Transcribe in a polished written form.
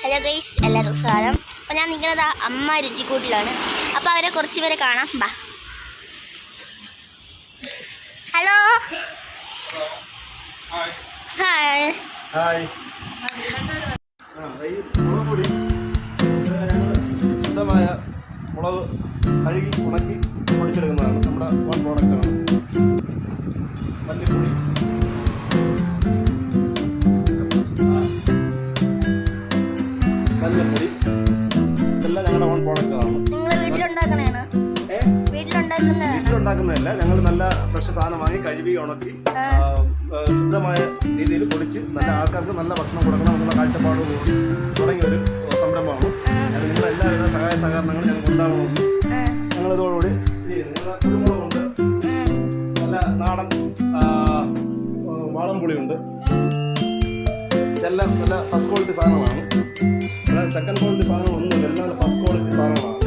Hello guys, എല്ലാവർക്കും സ്വാഗതം. അപ്പോൾ ഞാൻ നിൽക്കുന്നത് അമ്മ രുചിക്കൂട്ടിലാണ്. അപ്പോൾ അവരെ കുറച്ച് പേരെ കാണാം. ബാ. Hello, hi. ഹായ്. മുളക് പൊടി ശുദ്ധമായ മുളക് കഴുകി ഉണക്കി പൊടിച്ചെടുക്കുന്നതാണ് നമ്മുടെ വൺ പ്രോഡക്റ്റാണ്. മല്ലിപ്പൊടി, മഞ്ഞൾപ്പൊടി, ഇതെല്ലാം ഞങ്ങളുടെ വൺ പ്രോഡക്റ്റാണ്. വീട്ടിലുണ്ടാക്കുന്നതല്ല, ഞങ്ങൾ നല്ല ഫ്രഷ് സാധനം വാങ്ങി കഴുകി ഉണക്കി ശുദ്ധമായ രീതിയിൽ പൊടിച്ച് നല്ല ആൾക്കാർക്ക് നല്ല ഭക്ഷണം കൊടുക്കണം എന്നുള്ള കാഴ്ചപ്പാട് തുടങ്ങിയ ഒരു സംരംഭമാണ്. അത് നിങ്ങളെല്ലാവിധ സഹായ സഹകരണങ്ങളും ഞങ്ങൾക്ക് ഉണ്ടാകണമെന്ന് ഞങ്ങളിതോടുകൂടി കുരുമുളകുണ്ട്, നല്ല നാടൻ വാളംപുളിയുണ്ട്. ഇതെല്ലാം നല്ല ഫസ്റ്റ് ക്വാളിറ്റി സാധനമാണ്. സെക്കൻഡ് ക്വാളിറ്റി സാധനങ്ങളൊന്നുമില്ല, എല്ലാം ഫസ്റ്റ് ക്വാളിറ്റി സാധനങ്ങളാണ്.